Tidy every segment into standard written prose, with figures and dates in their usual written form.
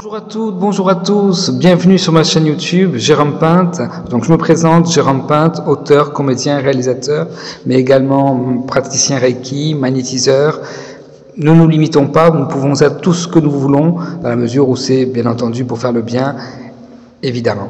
Bonjour à toutes, bonjour à tous, bienvenue sur ma chaîne YouTube, Jérôme Pinte. Donc je me présente, Jérôme Pinte, auteur, comédien, réalisateur, mais également praticien Reiki, magnétiseur. Ne nous limitons pas, nous pouvons être tout ce que nous voulons, dans la mesure où c'est bien entendu pour faire le bien, évidemment.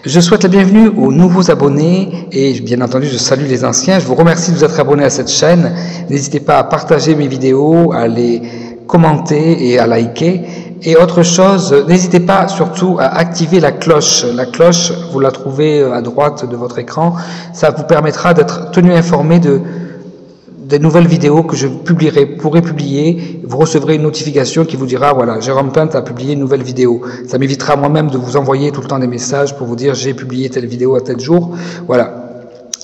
Je souhaite la bienvenue aux nouveaux abonnés et bien entendu je salue les anciens. Je vous remercie de vous être abonnés à cette chaîne. N'hésitez pas à partager mes vidéos, à les commenter et à liker. Et autre chose, n'hésitez pas surtout à activer la cloche. La cloche, vous la trouvez à droite de votre écran. Ça vous permettra d'être tenu informé des nouvelles vidéos que je pourrai publier. Vous recevrez une notification qui vous dira, voilà, Jérôme Pinte a publié une nouvelle vidéo. Ça m'évitera moi-même de vous envoyer tout le temps des messages pour vous dire j'ai publié telle vidéo à tel jour. Voilà.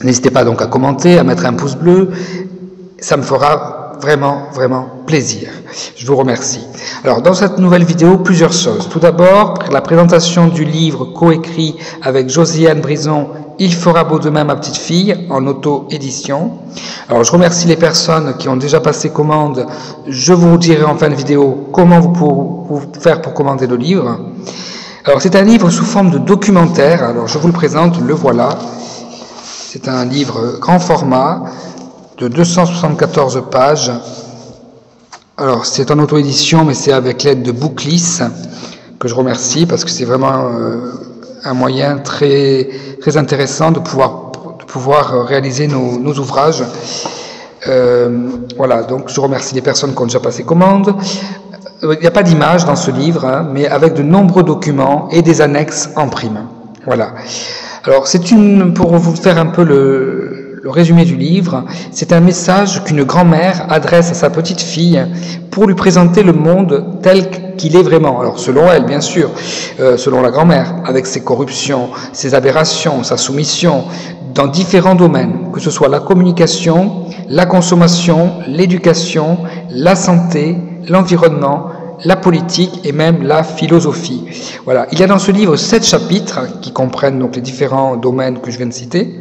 N'hésitez pas donc à commenter, à mettre un pouce bleu. Ça me fera vraiment plaisir. Je vous remercie. Alors, dans cette nouvelle vidéo, plusieurs choses. Tout d'abord, la présentation du livre coécrit avec Josiane Brison, Il fera beau demain ma petite fille, en auto-édition. Alors, je remercie les personnes qui ont déjà passé commande. Je vous dirai en fin de vidéo comment vous faire pour commander le livre. Alors, c'est un livre sous forme de documentaire. Alors, je vous le présente, le voilà. C'est un livre grand format, de 274 pages. Alors, c'est en auto-édition, mais c'est avec l'aide de Booklis, que je remercie, parce que c'est vraiment un moyen très intéressant de pouvoir réaliser nos ouvrages. Voilà, donc je remercie les personnes qui ont déjà passé commande. Il n'y a pas d'image dans ce livre, hein, mais avec de nombreux documents et des annexes en prime. Voilà. Alors, pour vous faire un peu le résumé du livre, c'est un message qu'une grand-mère adresse à sa petite fille pour lui présenter le monde tel qu'il est vraiment. Alors, selon elle, bien sûr, selon la grand-mère, avec ses corruptions, ses aberrations, sa soumission, dans différents domaines, que ce soit la communication, la consommation, l'éducation, la santé, l'environnement, la politique et même la philosophie. Voilà. Il y a dans ce livre 7 chapitres qui comprennent donc les différents domaines que je viens de citer.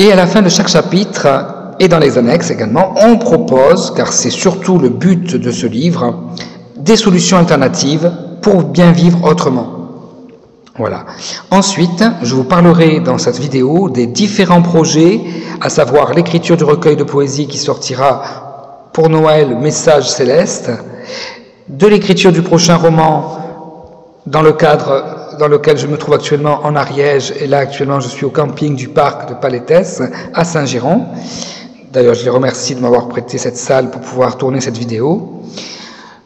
Et à la fin de chaque chapitre, et dans les annexes également, on propose, car c'est surtout le but de ce livre, des solutions alternatives pour bien vivre autrement. Voilà. Ensuite, je vous parlerai dans cette vidéo des différents projets, à savoir l'écriture du recueil de poésie qui sortira pour Noël, Message céleste, de l'écriture du prochain roman dans le cadre dans lequel je me trouve actuellement en Ariège, et là actuellement je suis au camping du parc de Palétès à Saint-Giron. D'ailleurs je les remercie de m'avoir prêté cette salle pour pouvoir tourner cette vidéo.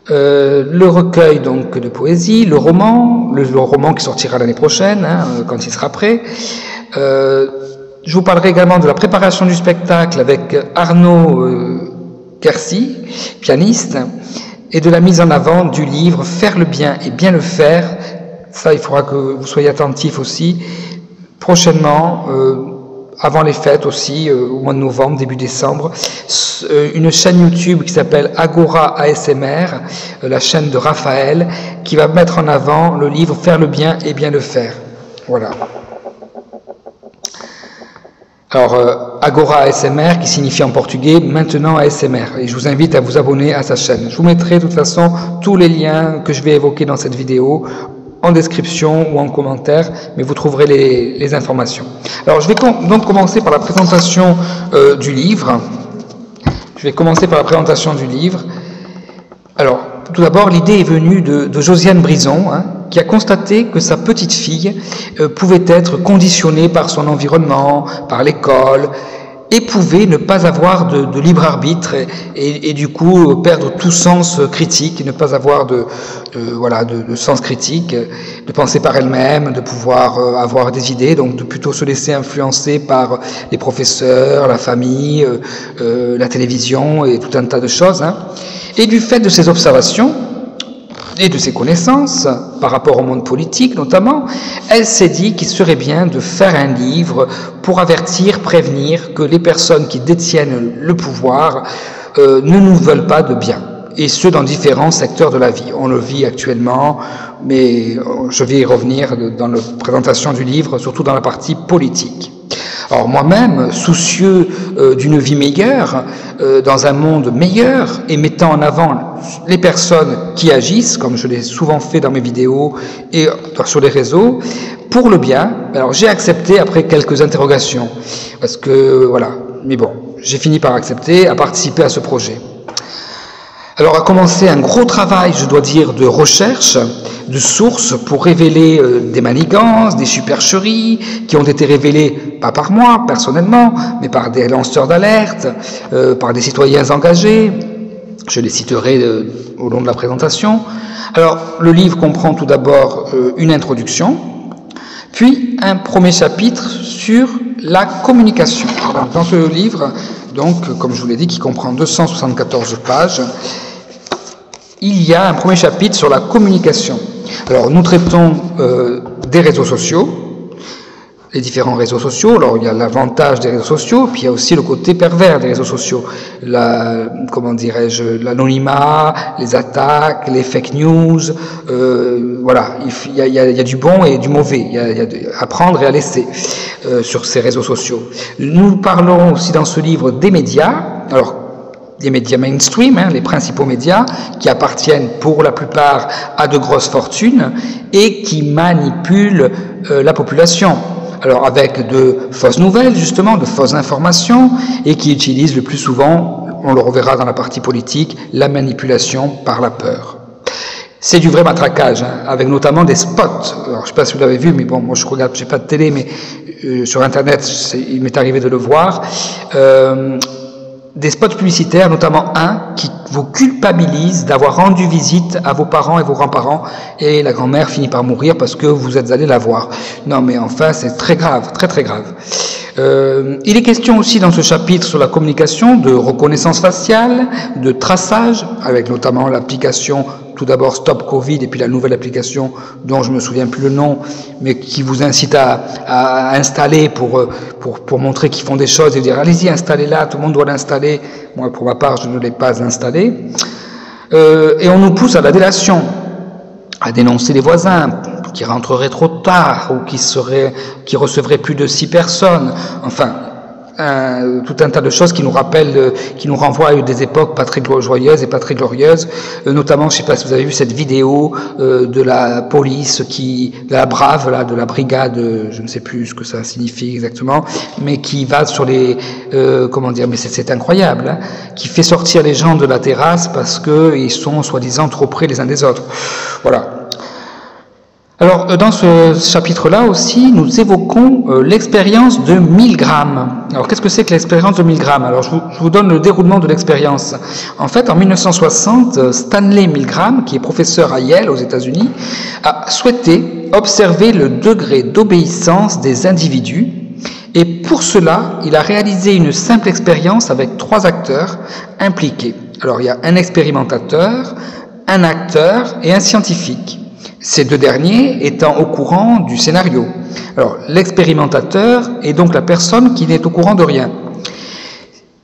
Le recueil donc de poésie, le roman qui sortira l'année prochaine, hein, quand il sera prêt. Je vous parlerai également de la préparation du spectacle avec Arnaud Quercy, pianiste, et de la mise en avant du livre Faire le bien et bien le faire. Ça, il faudra que vous soyez attentifs aussi. Prochainement, avant les fêtes aussi, au mois de novembre, début décembre, une chaîne YouTube qui s'appelle Agora ASMR, la chaîne de Raphaël, qui va mettre en avant le livre Faire le bien et bien le faire. Voilà. Alors, Agora ASMR, qui signifie en portugais maintenant ASMR. Et je vous invite à vous abonner à sa chaîne. Je vous mettrai de toute façon tous les liens que je vais évoquer dans cette vidéo en description ou en commentaire, mais vous trouverez les informations. Alors, je vais donc commencer par la présentation du livre. Je vais commencer par la présentation du livre. Alors, tout d'abord, l'idée est venue de Josiane Brison, hein, qui a constaté que sa petite fille pouvait être conditionnée par son environnement, par l'école, et pouvait ne pas avoir de libre arbitre et du coup perdre tout sens critique, ne pas avoir de sens critique, de penser par elle-même, de pouvoir avoir des idées, donc de plutôt se laisser influencer par les professeurs, la famille, la télévision et tout un tas de choses. Hein. Et du fait de ces observations et de ses connaissances par rapport au monde politique notamment, elle s'est dit qu'il serait bien de faire un livre pour avertir, prévenir que les personnes qui détiennent le pouvoir ne nous veulent pas de bien, et ce dans différents secteurs de la vie. On le vit actuellement, mais je vais y revenir dans la présentation du livre, surtout dans la partie politique. Alors moi-même, soucieux d'une vie meilleure, dans un monde meilleur, et mettant en avant les personnes qui agissent, comme je l'ai souvent fait dans mes vidéos et sur les réseaux, pour le bien, alors j'ai accepté après quelques interrogations, parce que voilà, mais bon, j'ai fini par accepter à participer à ce projet. Alors a commencé un gros travail, je dois dire, de recherche, de sources pour révéler des manigances, des supercheries qui ont été révélées pas par moi personnellement, mais par des lanceurs d'alerte, par des citoyens engagés. Je les citerai au long de la présentation. Alors le livre comprend tout d'abord une introduction, puis un premier chapitre sur la communication. Alors, dans ce livre, donc, comme je vous l'ai dit, qui comprend 274 pages, il y a un premier chapitre sur la communication. Alors, nous traitons des réseaux sociaux, les différents réseaux sociaux. Alors, il y a l'avantage des réseaux sociaux, puis il y a aussi le côté pervers des réseaux sociaux. Comment dirais-je, l'anonymat, les attaques, les fake news. Voilà, il y a du bon et du mauvais. Il y a à prendre et à laisser sur ces réseaux sociaux. Nous parlons aussi dans ce livre des médias. Alors, des médias mainstream, les principaux médias, qui appartiennent pour la plupart à de grosses fortunes et qui manipulent la population. Alors avec de fausses nouvelles, justement, de fausses informations, et qui utilisent le plus souvent, on le reverra dans la partie politique, la manipulation par la peur. C'est du vrai matraquage, avec notamment des spots. Alors, je ne sais pas si vous l'avez vu, mais bon, moi je regarde, j'ai pas de télé, mais sur Internet, il m'est arrivé de le voir. Des spots publicitaires, notamment un qui vous culpabilise d'avoir rendu visite à vos parents et vos grands-parents, et la grand-mère finit par mourir parce que vous êtes allé la voir. Non mais enfin, c'est très grave, très très grave. Il est question aussi dans ce chapitre sur la communication de reconnaissance faciale, de traçage, avec notamment l'application tout d'abord Stop Covid et puis la nouvelle application dont je me souviens plus le nom, mais qui vous incite à installer pour montrer qu'ils font des choses et dire allez-y, installez-la, tout le monde doit l'installer. Moi pour ma part je ne l'ai pas installé. Et on nous pousse à la délation, à dénoncer les voisins qui rentreraient trop tard ou qui recevraient plus de 6 personnes. Enfin, tout un tas de choses qui nous rappellent, qui nous renvoient à des époques pas très joyeuses et pas très glorieuses. Notamment, je ne sais pas si vous avez vu cette vidéo de la police de la brave, là, de la brigade, je ne sais plus ce que ça signifie exactement, mais qui va sur les, comment dire, mais c'est incroyable, qui fait sortir les gens de la terrasse parce que ils sont soi-disant trop près les uns des autres. Voilà. Alors, dans ce chapitre-là aussi, nous évoquons l'expérience de Milgram. Alors, qu'est-ce que c'est que l'expérience de Milgram? Alors, je vous donne le déroulement de l'expérience. En fait, en 1960, Stanley Milgram, qui est professeur à Yale aux États-Unis, a souhaité observer le degré d'obéissance des individus. Et pour cela, il a réalisé une simple expérience avec 3 acteurs impliqués. Alors, il y a un expérimentateur, un acteur et un scientifique. Ces 2 derniers étant au courant du scénario. Alors, l'expérimentateur est donc la personne qui n'est au courant de rien.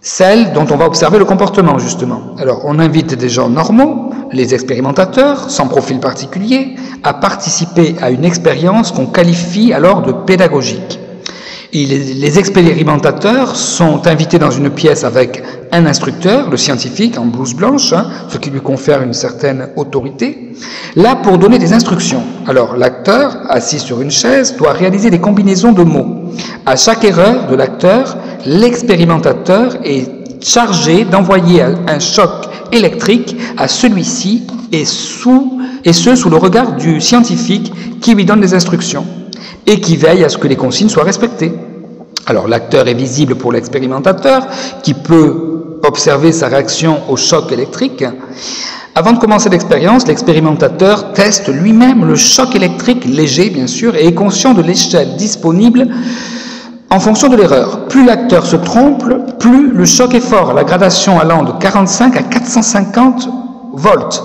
Celle dont on va observer le comportement, justement. Alors, on invite des gens normaux, les expérimentateurs, sans profil particulier, à participer à une expérience qu'on qualifie alors de pédagogique. Et les expérimentateurs sont invités dans une pièce avec un instructeur, le scientifique en blouse blanche, ce qui lui confère une certaine autorité, là pour donner des instructions. Alors l'acteur, assis sur une chaise, doit réaliser des combinaisons de mots. À chaque erreur de l'acteur, l'expérimentateur est chargé d'envoyer un choc électrique à celui-ci et ce sous le regard du scientifique qui lui donne des instructions et qui veille à ce que les consignes soient respectées. Alors l'acteur est visible pour l'expérimentateur qui peut observer sa réaction au choc électrique. Avant de commencer l'expérience, l'expérimentateur teste lui-même le choc électrique léger bien sûr et est conscient de l'échelle disponible en fonction de l'erreur. Plus l'acteur se trompe, plus le choc est fort, la gradation allant de 45 à 450 volts,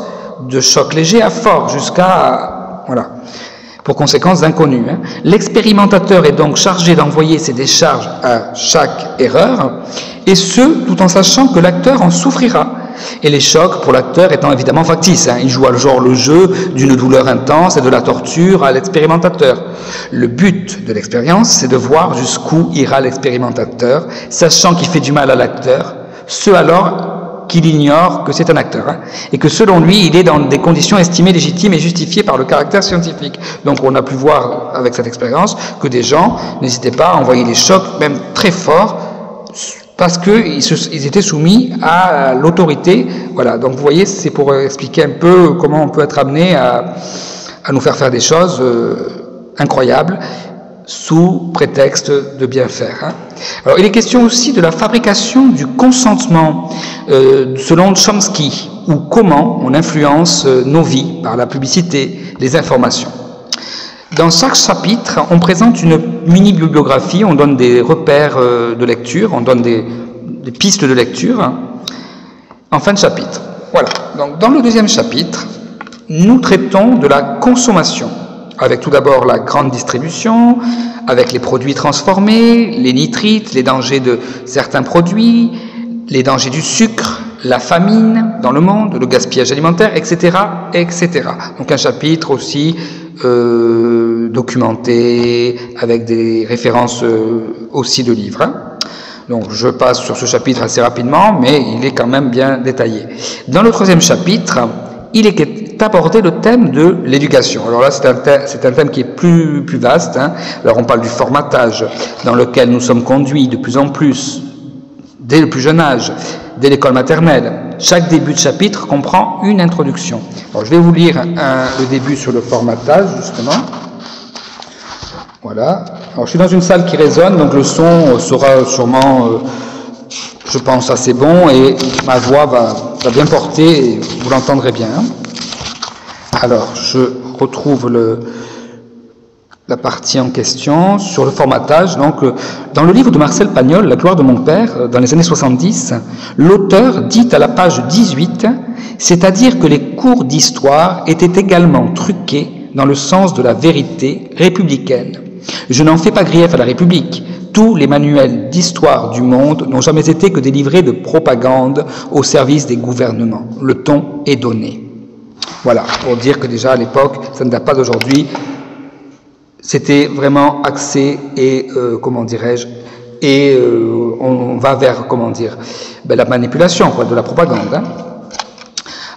de choc léger à fort jusqu'à... voilà. Pour conséquences inconnues. L'expérimentateur est donc chargé d'envoyer ses décharges à chaque erreur, et ce, tout en sachant que l'acteur en souffrira, et les chocs pour l'acteur étant évidemment factices. Il joue genre le jeu d'une douleur intense et de la torture à l'expérimentateur. Le but de l'expérience, c'est de voir jusqu'où ira l'expérimentateur, sachant qu'il fait du mal à l'acteur, ce alors qu'il ignore que c'est un acteur, et que selon lui, il est dans des conditions estimées légitimes et justifiées par le caractère scientifique. Donc on a pu voir avec cette expérience que des gens n'hésitaient pas à envoyer des chocs, même très forts, parce qu'ils étaient soumis à l'autorité. Voilà, donc vous voyez, c'est pour expliquer un peu comment on peut être amené à nous faire des choses incroyables, sous prétexte de bien faire. Alors, il est question aussi de la fabrication du consentement selon Chomsky, ou comment on influence nos vies par la publicité, les informations. Dans chaque chapitre, on présente une mini-bibliographie, on donne des repères de lecture, on donne des pistes de lecture en fin de chapitre. Voilà. Donc, dans le deuxième chapitre, nous traitons de la consommation, avec tout d'abord la grande distribution, avec les produits transformés, les nitrites, les dangers de certains produits, les dangers du sucre, la famine dans le monde, le gaspillage alimentaire, etc., etc. Donc un chapitre aussi documenté, avec des références aussi de livres. Donc je passe sur ce chapitre assez rapidement, mais il est quand même bien détaillé. Dans le troisième chapitre, il est abordé le thème de l'éducation. Alors là, c'est un thème qui est plus vaste. Alors on parle du formatage, dans lequel nous sommes conduits de plus en plus, dès le plus jeune âge, dès l'école maternelle. Chaque début de chapitre comprend une introduction. Alors je vais vous lire le début sur le formatage, justement. Voilà. Alors je suis dans une salle qui résonne, donc le son sera sûrement, je pense, assez bon, et ma voix va bien porter, et vous l'entendrez bien. Alors, je retrouve la partie en question sur le formatage. Donc, dans le livre de Marcel Pagnol, La gloire de mon père, dans les années 70, l'auteur dit à la page 18, c'est-à-dire que les cours d'histoire étaient également truqués dans le sens de la vérité républicaine. Je n'en fais pas grief à la République. Tous les manuels d'histoire du monde n'ont jamais été que des livrets de propagande au service des gouvernements. Le ton est donné. Voilà, pour dire que déjà à l'époque, ça ne date pas d'aujourd'hui, c'était vraiment axé et, comment dirais-je, et on va vers, comment dire, la manipulation, quoi, de la propagande.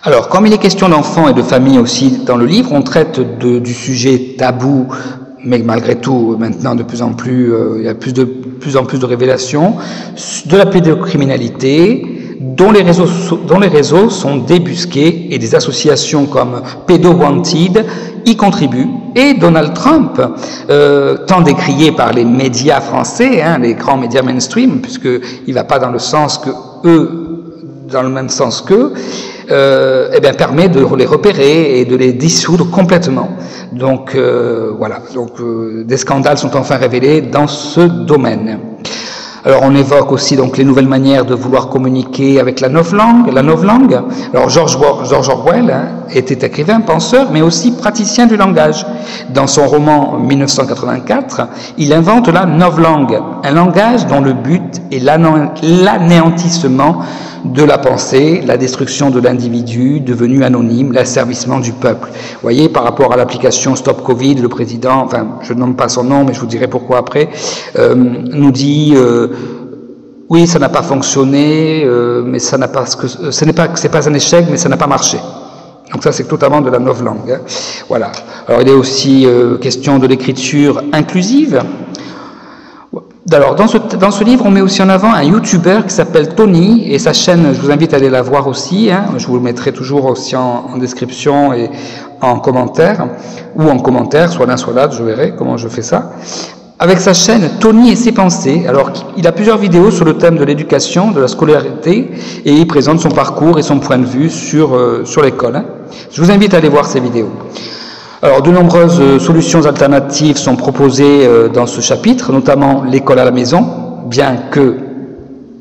Alors, comme il est question d'enfants et de famille aussi dans le livre, on traite du sujet tabou, mais malgré tout, maintenant, de plus en plus, il y a de plus en plus de révélations, de la pédocriminalité, dont les réseaux sont débusqués, et des associations comme Pedo Wanted y contribuent, et Donald Trump, tant décrié par les médias français, les grands médias mainstream, puisqu'il ne va pas dans le sens que dans le même sens qu'eux, permet de les repérer et de les dissoudre complètement. Donc voilà, des scandales sont enfin révélés dans ce domaine. Alors on évoque aussi donc les nouvelles manières de vouloir communiquer avec la novlangue. Alors George Orwell était écrivain, penseur, mais aussi praticien du langage. Dans son roman 1984, il invente la novlangue, un langage dont le but est l'anéantissement de la pensée, la destruction de l'individu devenu anonyme, l'asservissement du peuple. Vous voyez, par rapport à l'application Stop Covid, le président, enfin, je ne nomme pas son nom, mais je vous dirai pourquoi après, nous dit oui, ça n'a pas fonctionné, mais ça n'a pas, c'est pas un échec, mais ça n'a pas marché. Donc ça, c'est totalement de la novlangue. Voilà. Alors, il est aussi question de l'écriture inclusive. Alors, dans ce livre, on met aussi en avant un YouTuber qui s'appelle Tony, et sa chaîne, je vous invite à aller la voir aussi, je vous le mettrai toujours aussi en description et en commentaire, soit l'un soit l'autre, je verrai comment je fais ça. Avec sa chaîne Tony et ses pensées, alors il a plusieurs vidéos sur le thème de l'éducation, de la scolarité, et il présente son parcours et son point de vue sur l'école. Je vous invite à aller voir ces vidéos. Alors, de nombreuses solutions alternatives sont proposées dans ce chapitre, notamment l'école à la maison, bien que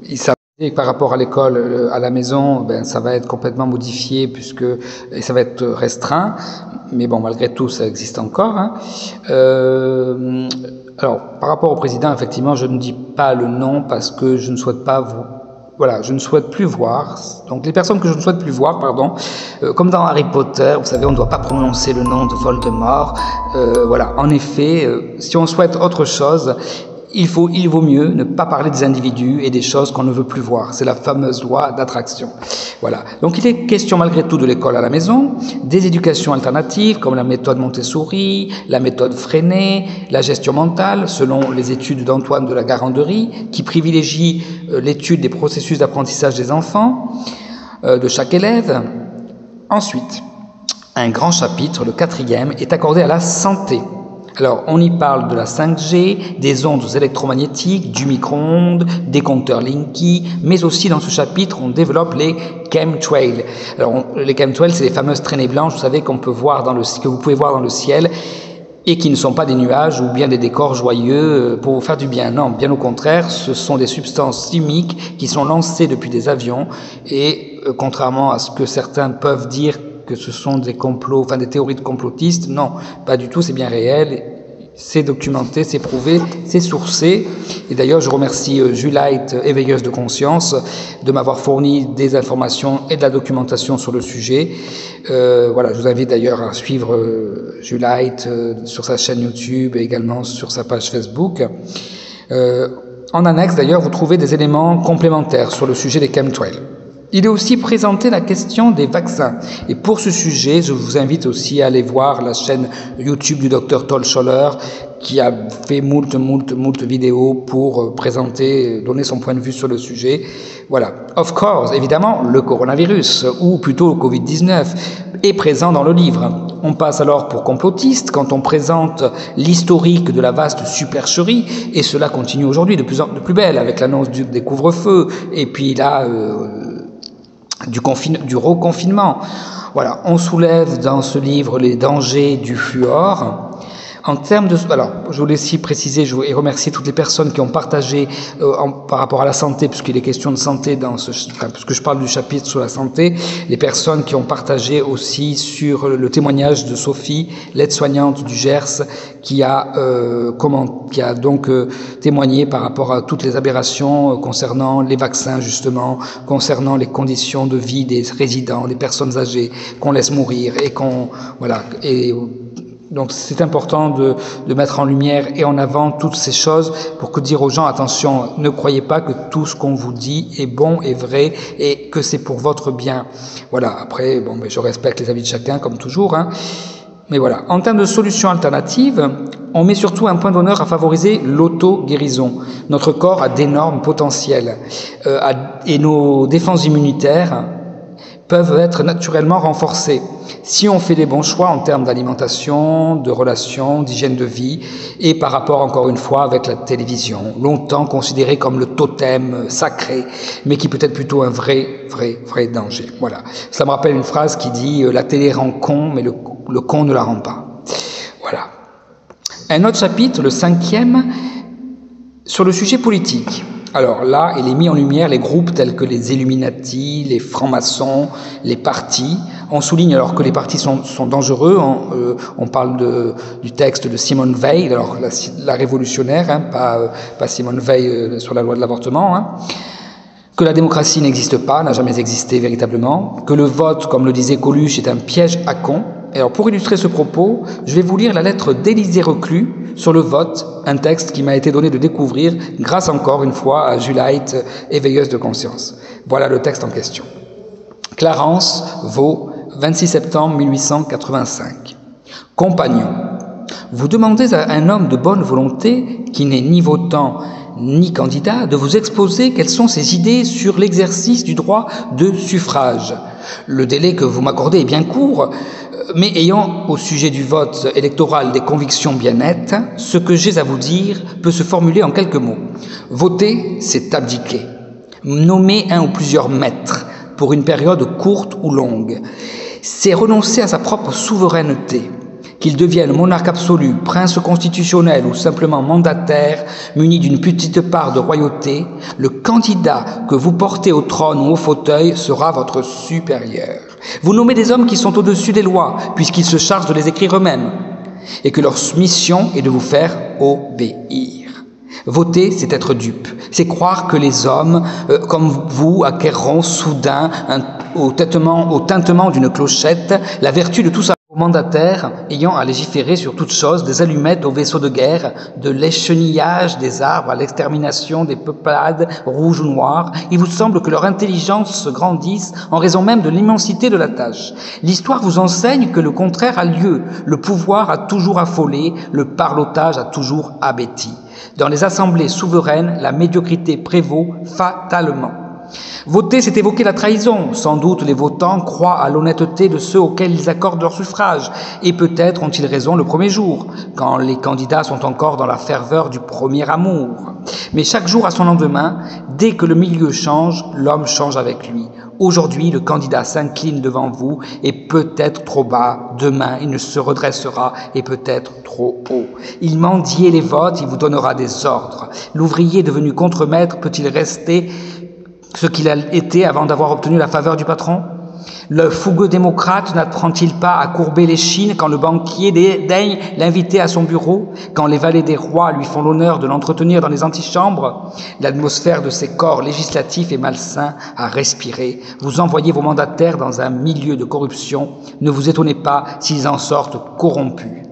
il s'avère par rapport à l'école à la maison, ça va être complètement modifié et ça va être restreint, mais bon, malgré tout, ça existe encore. Alors, par rapport au président, effectivement, je ne dis pas le nom parce que je ne souhaite pas voilà, je ne souhaite plus voir, donc les personnes que je ne souhaite plus voir, pardon, comme dans Harry Potter, vous savez, on ne doit pas prononcer le nom de Voldemort, voilà, en effet, si on souhaite autre chose, il vaut mieux ne pas parler des individus et des choses qu'on ne veut plus voir. C'est la fameuse loi d'attraction. Voilà. Donc il est question malgré tout de l'école à la maison, des éducations alternatives comme la méthode Montessori, la méthode Freinet, la gestion mentale, selon les études d'Antoine de la Garandrie, qui privilégie l'étude des processus d'apprentissage des enfants, de chaque élève. Ensuite, un grand chapitre, le 4e, est accordé à la santé. Alors, on y parle de la 5G, des ondes électromagnétiques, du micro-ondes, des compteurs Linky, mais aussi dans ce chapitre, on développe les chemtrails. Alors, les chemtrails, c'est les fameuses traînées blanches, vous savez, que vous pouvez voir dans le ciel, et qui ne sont pas des nuages ou bien des décors joyeux pour vous faire du bien. Non, bien au contraire, ce sont des substances chimiques qui sont lancées depuis des avions, et contrairement à ce que certains peuvent dire, que ce sont des complots, enfin des théories de complotistes. Non, pas du tout, c'est bien réel, c'est documenté, c'est prouvé, c'est sourcé. Et d'ailleurs, je remercie Juliette, éveilleuse de conscience, de m'avoir fourni des informations et de la documentation sur le sujet. Voilà, je vous invite d'ailleurs à suivre Juliette sur sa chaîne YouTube et également sur sa page Facebook. En annexe, d'ailleurs, vous trouvez des éléments complémentaires sur le sujet des chemtrails. Il est aussi présenté la question des vaccins. Et pour ce sujet, je vous invite aussi à aller voir la chaîne YouTube du Dr Toll Scholler, qui a fait moult vidéos pour donner son point de vue sur le sujet. Voilà. Of course, évidemment, le coronavirus, ou plutôt le Covid-19, est présent dans le livre. On passe alors pour complotiste quand on présente l'historique de la vaste supercherie, et cela continue aujourd'hui de plus belle, avec l'annonce des couvre-feux, et puis là... du reconfinement. Voilà, on soulève dans ce livre les dangers du fluor. En termes de... Alors, je voulais aussi préciser et remercier toutes les personnes qui ont partagé par rapport à la santé, puisqu'il est question de santé puisque je parle du chapitre sur la santé, les personnes qui ont partagé aussi sur le témoignage de Sophie, l'aide-soignante du Gers, qui a donc témoigné par rapport à toutes les aberrations concernant les vaccins, justement, concernant les conditions de vie des résidents, des personnes âgées, qu'on laisse mourir donc c'est important de mettre en lumière et en avant toutes ces choses pour dire aux gens, attention, ne croyez pas que tout ce qu'on vous dit est bon, est vrai et que c'est pour votre bien. Voilà, après, je respecte les avis de chacun comme toujours, hein. Mais voilà, en termes de solutions alternatives, on met surtout un point d'honneur à favoriser l'auto-guérison. Notre corps a d'énormes potentiels et nos défenses immunitaires peuvent être naturellement renforcées si on fait les bons choix en termes d'alimentation, de relations, d'hygiène de vie et par rapport encore une fois avec la télévision, longtemps considérée comme le totem sacré, mais qui peut être plutôt un vrai danger. Voilà. Ça me rappelle une phrase qui dit « La télé rend con, mais le con ne la rend pas ». Voilà. Un autre chapitre, le 5e, sur le sujet politique. Alors là, il est mis en lumière les groupes tels que les Illuminati, les francs-maçons, les partis. On souligne alors que les partis sont dangereux. On parle du texte de Simone Veil, alors la révolutionnaire, hein, pas Simone Veil sur la loi de l'avortement. Hein. Que la démocratie n'existe pas, n'a jamais existé véritablement. Que le vote, comme le disait Coluche, est un piège à cons. Et alors pour illustrer ce propos, je vais vous lire la lettre d'Élisée Reclus sur le vote, un texte qui m'a été donné de découvrir grâce encore une fois à Juliette, éveilleuse de conscience. Voilà le texte en question. Clarence, Vaud, 26 septembre 1885. Compagnon, vous demandez à un homme de bonne volonté, qui n'est ni votant ni candidat, de vous exposer quelles sont ses idées sur l'exercice du droit de suffrage. Le délai que vous m'accordez est bien court, mais ayant au sujet du vote électoral des convictions bien nettes, ce que j'ai à vous dire peut se formuler en quelques mots. Voter, c'est abdiquer. Nommer un ou plusieurs maîtres pour une période courte ou longue, c'est renoncer à sa propre souveraineté. Qu'il devienne monarque absolu, prince constitutionnel ou simplement mandataire, muni d'une petite part de royauté, le candidat que vous portez au trône ou au fauteuil sera votre supérieur. Vous nommez des hommes qui sont au-dessus des lois, puisqu'ils se chargent de les écrire eux-mêmes, et que leur mission est de vous faire obéir. Voter, c'est être dupe. C'est croire que les hommes, comme vous, acquerront soudain, au tintement d'une clochette, la vertu de tout ça. Aux mandataires ayant à légiférer sur toutes choses, des allumettes aux vaisseaux de guerre, de l'échenillage des arbres à l'extermination des peuplades rouges ou noires, il vous semble que leur intelligence se grandisse en raison même de l'immensité de la tâche. L'histoire vous enseigne que le contraire a lieu. Le pouvoir a toujours affolé, le parlotage a toujours abêti. Dans les assemblées souveraines, la médiocrité prévaut fatalement. Voter, c'est évoquer la trahison. Sans doute les votants croient à l'honnêteté de ceux auxquels ils accordent leur suffrage, et peut-être ont-ils raison le premier jour, quand les candidats sont encore dans la ferveur du premier amour. Mais chaque jour a son lendemain, dès que le milieu change, l'homme change avec lui. Aujourd'hui, le candidat s'incline devant vous, et peut-être trop bas, demain il ne se redressera, et peut-être trop haut. Il mendiait les votes, il vous donnera des ordres. L'ouvrier devenu contremaître peut-il rester ce qu'il a été avant d'avoir obtenu la faveur du patron? Le fougueux démocrate n'apprend-il pas à courber l'échine quand le banquier daigne l'inviter à son bureau, quand les valets des rois lui font l'honneur de l'entretenir dans les antichambres? L'atmosphère de ces corps législatifs est malsain à respirer. Vous envoyez vos mandataires dans un milieu de corruption. Ne vous étonnez pas s'ils en sortent corrompus.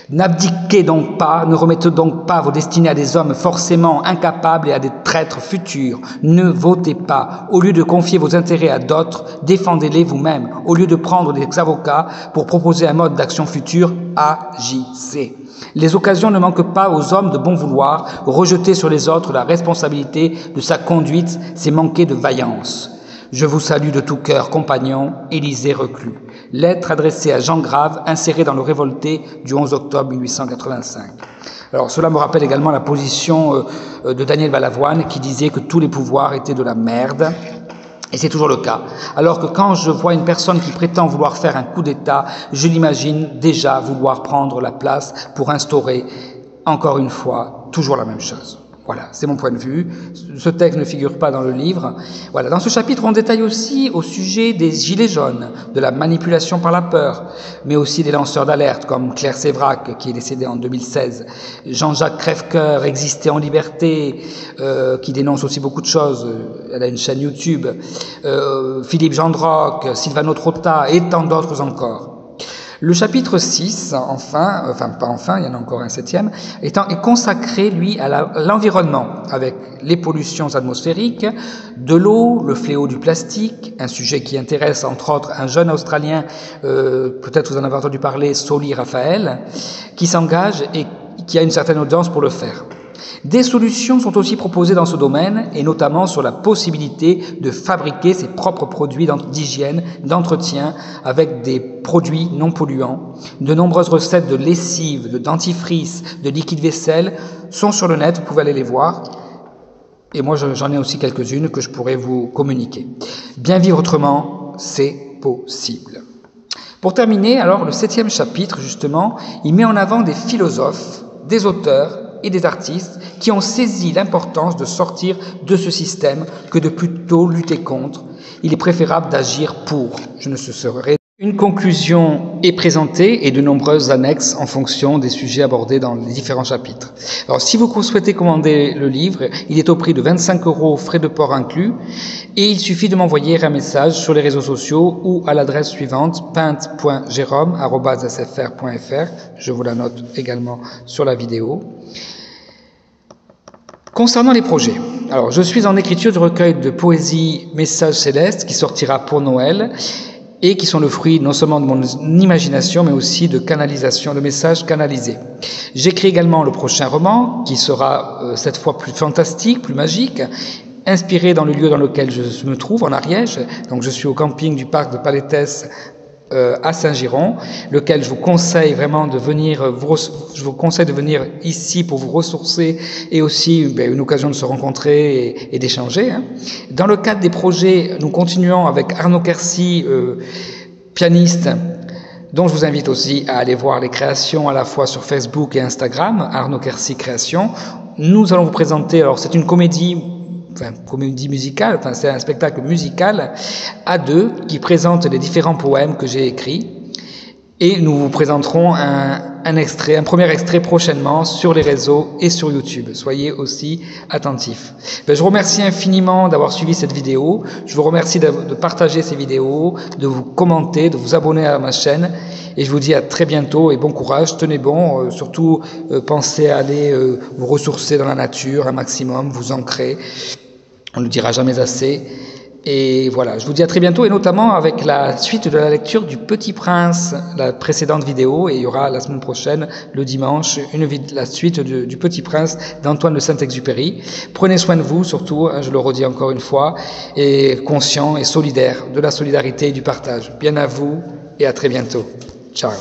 N'abdiquez donc pas, ne remettez donc pas vos destinées à des hommes forcément incapables et à des traîtres futurs. Ne votez pas. Au lieu de confier vos intérêts à d'autres, défendez-les vous-même. Au lieu de prendre des avocats pour proposer un mode d'action futur, agissez. Les occasions ne manquent pas aux hommes de bon vouloir. Rejeter sur les autres la responsabilité de sa conduite, c'est manquer de vaillance. Je vous salue de tout cœur, compagnon, Élisée Reclus. Lettre adressée à Jean Grave, insérée dans le Révolté du 11 octobre 1885. Alors, cela me rappelle également la position de Daniel Balavoine qui disait que tous les pouvoirs étaient de la merde. Et c'est toujours le cas. Alors que quand je vois une personne qui prétend vouloir faire un coup d'État, je l'imagine déjà vouloir prendre la place pour instaurer, encore une fois, toujours la même chose. Voilà, c'est mon point de vue. Ce texte ne figure pas dans le livre. Voilà. Dans ce chapitre, on détaille aussi au sujet des gilets jaunes, de la manipulation par la peur, mais aussi des lanceurs d'alerte comme Claire Sévrac, qui est décédée en 2016, Jean-Jacques Crèvecoeur, Exister en liberté, qui dénonce aussi beaucoup de choses. Elle a une chaîne YouTube. Philippe Gendroc, Silvano Trotta et tant d'autres encore. Le chapitre 6, il y en a encore un 7e, est consacré, lui, à l'environnement, avec les pollutions atmosphériques, de l'eau, le fléau du plastique, un sujet qui intéresse entre autres un jeune Australien, peut-être vous en avez entendu parler, Soli Raphael, qui s'engage et qui a une certaine audience pour le faire. Des solutions sont aussi proposées dans ce domaine, et notamment sur la possibilité de fabriquer ses propres produits d'hygiène, d'entretien, avec des produits non polluants. De nombreuses recettes de lessive, de dentifrice, de liquide vaisselle sont sur le net, vous pouvez aller les voir. Et moi, j'en ai aussi quelques-unes que je pourrais vous communiquer. Bien vivre autrement, c'est possible. Pour terminer, alors, le 7e chapitre, justement, il met en avant des philosophes, des auteurs, et des artistes qui ont saisi l'importance de sortir de ce système que de plutôt lutter contre. Il est préférable d'agir pour. Je ne serai. Une conclusion est présentée et de nombreuses annexes en fonction des sujets abordés dans les différents chapitres. Alors, si vous souhaitez commander le livre, il est au prix de 25 €, frais de port inclus, et il suffit de m'envoyer un message sur les réseaux sociaux ou à l'adresse suivante, peinte.jerome@sfr.fr. Je vous la note également sur la vidéo. Concernant les projets, alors je suis en écriture du recueil de poésie Messages célestes qui sortira pour Noël et qui sont le fruit non seulement de mon imagination mais aussi de canalisation, de messages canalisés. J'écris également le prochain roman qui sera cette fois plus fantastique, plus magique, inspiré dans le lieu dans lequel je me trouve, en Ariège. Donc je suis au camping du parc de Palétès à Saint-Giron, lequel je vous conseille vraiment de venir, je vous conseille de venir ici pour vous ressourcer et aussi une occasion de se rencontrer et d'échanger. Dans le cadre des projets, nous continuons avec Arnaud Quercy, pianiste, dont je vous invite aussi à aller voir les créations à la fois sur Facebook et Instagram, Arnaud Quercy Création. Nous allons vous présenter, alors c'est une comédie musicale, c'est un spectacle musical à deux qui présente les différents poèmes que j'ai écrits. Et nous vous présenterons un premier extrait prochainement sur les réseaux et sur YouTube. Soyez aussi attentifs. Je vous remercie infiniment d'avoir suivi cette vidéo. Je vous remercie de partager ces vidéos, de vous commenter, de vous abonner à ma chaîne. Et je vous dis à très bientôt et bon courage. Tenez bon. Surtout, pensez à aller vous ressourcer dans la nature un maximum, vous ancrer. On ne le dira jamais assez. Et voilà, je vous dis à très bientôt, et notamment avec la suite de la lecture du Petit Prince, la précédente vidéo, et il y aura la semaine prochaine, le dimanche, la suite du Petit Prince d'Antoine de Saint-Exupéry. Prenez soin de vous, surtout, je le redis encore une fois, et conscient et solidaire de la solidarité et du partage. Bien à vous, et à très bientôt. Ciao.